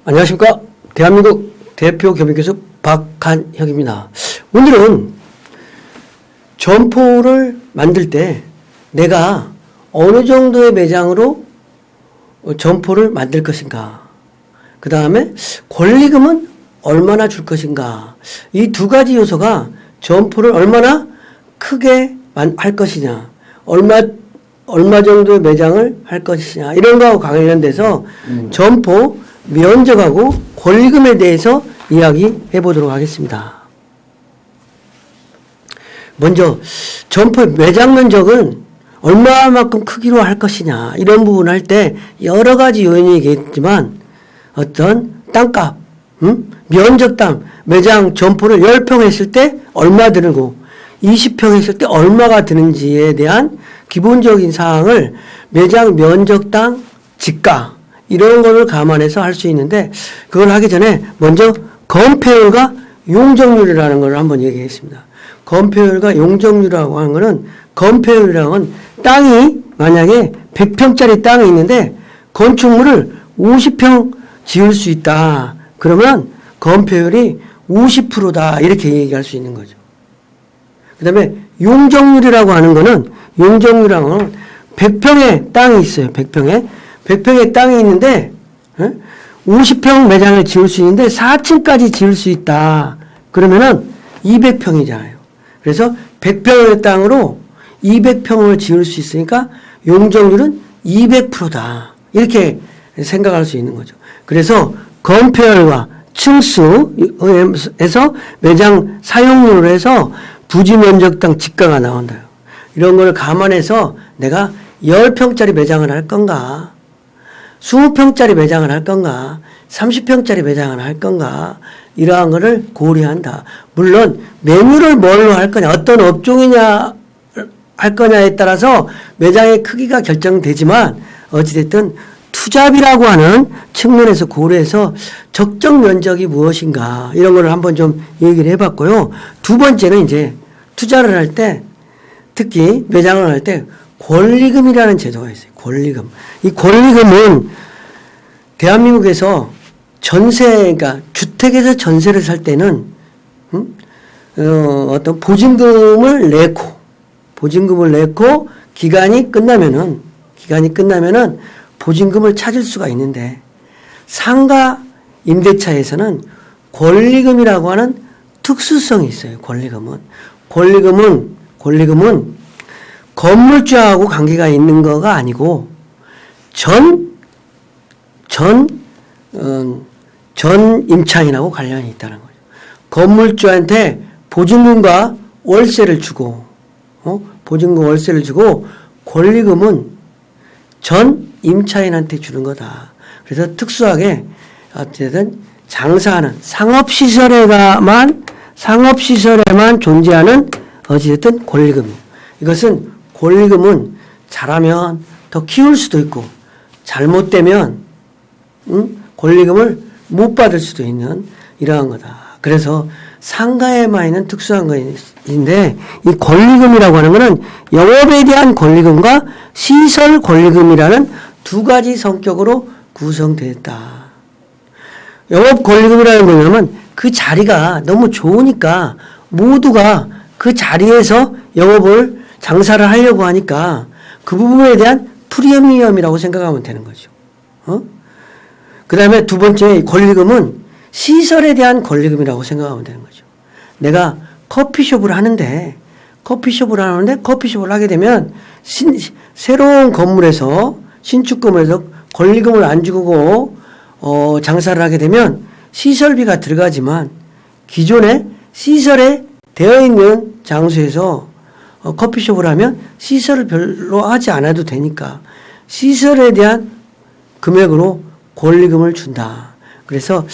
안녕하십니까. 대한민국 대표 겸임교수 박한혁입니다. 오늘은 점포를 만들 때 내가 어느 정도의 매장으로 점포를 만들 것인가, 그 다음에 권리금은 얼마나 줄 것인가, 이 두 가지 요소가 점포를 얼마나 크게 할 것이냐, 얼마 정도의 매장을 할 것이냐, 이런 거하고 관련돼서 점포 면적하고 권리금에 대해서 이야기해 보도록 하겠습니다. 먼저 점포 매장 면적은 얼마만큼 크기로 할 것이냐, 이런 부분 할 때 여러 가지 요인이 있겠지만 어떤 땅값, 면적당, 매장 점포를 10평 했을 때 얼마 들고 20평 했을 때 얼마가 드는지에 대한 기본적인 사항을 매장 면적당 지가, 이런 거를 감안해서 할 수 있는데, 그걸 하기 전에 먼저 건폐율과 용적률이라는 걸 한번 얘기했습니다. 건폐율과 용적률이라고 하는 거는, 건폐율이라는 건 땅이 만약에 100평짜리 땅이 있는데 건축물을 50평 지을 수 있다, 그러면 건폐율이 50%다, 이렇게 얘기할 수 있는 거죠. 그 다음에 용적률이라고 하는 거는, 용적률이라고 하는 100평의 땅이 있어요. 100평의 땅이 있는데 50평 매장을 지을 수 있는데 4층까지 지을 수 있다, 그러면은 200평이잖아요. 그래서 100평의 땅으로 200평을 지을 수 있으니까 용적률은 200%다, 이렇게 생각할 수 있는 거죠. 그래서 건폐율과 층수에서 매장 사용률을 해서 부지 면적당 지가가 나온다. 이런 걸 감안해서 내가 10평짜리 매장을 할 건가, 20평짜리 매장을 할 건가, 30평짜리 매장을 할 건가, 이러한 거를 고려한다. 물론 메뉴를 뭘로 할 거냐, 어떤 업종이냐 할 거냐에 따라서 매장의 크기가 결정되지만, 어찌됐든 투잡이라고 하는 측면에서 고려해서 적정 면적이 무엇인가, 이런 걸 한번 좀 얘기를 해봤고요. 두 번째는 이제 투자를 할 때, 특히 매장을 할 때 권리금이라는 제도가 있어요. 권리금. 이 권리금은 대한민국에서 그러니까 주택에서 전세를 살 때는 어떤 보증금을 내고 기간이 끝나면은 보증금을 찾을 수가 있는데, 상가 임대차에서는 권리금이라고 하는 특수성이 있어요. 권리금은 건물주하고 관계가 있는 거가 아니고 전 임차인하고 관련이 있다는 거죠. 건물주한테 보증금과 월세를 주고, 권리금은 전 임차인한테 주는 거다. 그래서 특수하게 어쨌든 장사하는 상업시설에만 존재하는 어찌됐든 권리금이에요. 이것은 권리금은 잘하면 더 키울 수도 있고, 잘못되면 권리금을 못 받을 수도 있는 이러한 거다. 그래서 상가에만 있는 특수한 것인데, 이 권리금이라고 하는 것은 영업에 대한 권리금과 시설 권리금이라는 두 가지 성격으로 구성되어 있다. 영업 권리금이라는 거냐면 그 자리가 너무 좋으니까 모두가 그 자리에서 영업을 장사를 하려고 하니까 그 부분에 대한 프리미엄이라고 생각하면 되는 거죠. 그 다음에 두 번째 권리금은 시설에 대한 권리금이라고 생각하면 되는 거죠. 내가 커피숍을 하는데 커피숍을 하게 되면 새로운 건물에서, 신축 건물에서 권리금을 안 주고 장사를 하게 되면 시설비가 들어가지만, 기존에 시설에 되어 있는 장소에서 커피숍을 하면 시설을 별로 하지 않아도 되니까 시설에 대한 금액으로 권리금을 준다. 그래서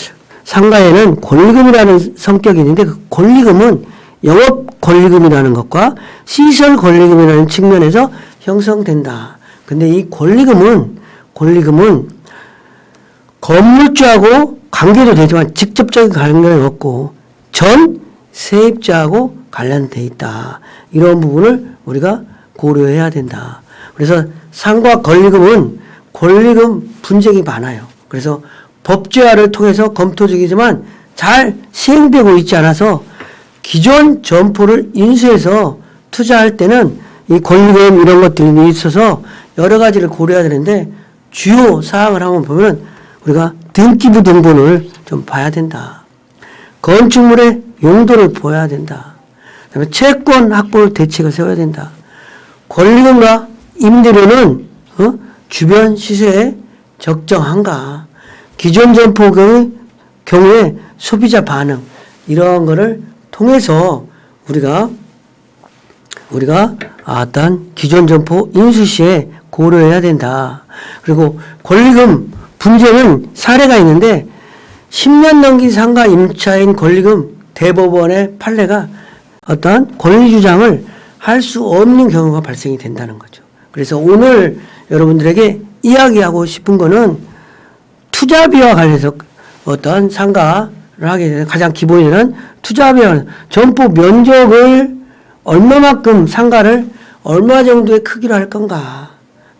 상가에는 권리금이라는 성격이 있는데, 그 권리금은 영업 권리금이라는 것과 시설 권리금이라는 측면에서 형성된다. 근데 이 권리금은 건물주하고 관계도 되지만 직접적인 관계는 없고 전 세입자하고 관련돼 있다. 이런 부분을 우리가 고려해야 된다. 그래서 상가 권리금은 권리금 분쟁이 많아요. 그래서 법제화를 통해서 검토 중이지만 잘 시행되고 있지 않아서 기존 점포를 인수해서 투자할 때는 이 권리금 이런 것들이 있어서 여러 가지를 고려해야 되는데 주요 사항을 한번 보면 우리가 등기부 등본을 좀 봐야 된다. 건축물의 용도를 보여야 된다. 그다음에 채권 확보 대책을 세워야 된다. 권리금과 임대료는 주변 시세에 적정한가. 기존 점포의 경우에 소비자 반응 이런 거를 통해서 우리가 어떤 기존 점포 인수 시에 고려해야 된다. 그리고 권리금 분쟁은 사례가 있는데 10년 넘긴 상가 임차인 권리금 대법원의 판례가 어떤 권리 주장을 할 수 없는 경우가 발생이 된다는 거죠. 그래서 오늘 여러분들에게 이야기하고 싶은 거는 투자비와 관련해서 어떤 상가를 하게 되는 가장 기본에는 투자비와 점포 면적을 얼마만큼 상가를 얼마 정도의 크기로 할 건가.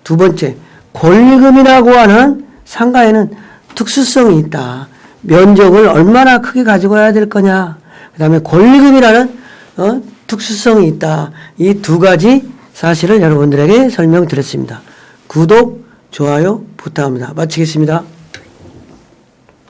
두 번째, 권리금이라고 하는 상가에는 특수성이 있다. 면적을 얼마나 크게 가지고 와야 될 거냐. 그 다음에 권리금이라는 특수성이 있다. 이 두 가지 사실을 여러분들에게 설명드렸습니다. 구독, 좋아요 부탁합니다. 마치겠습니다.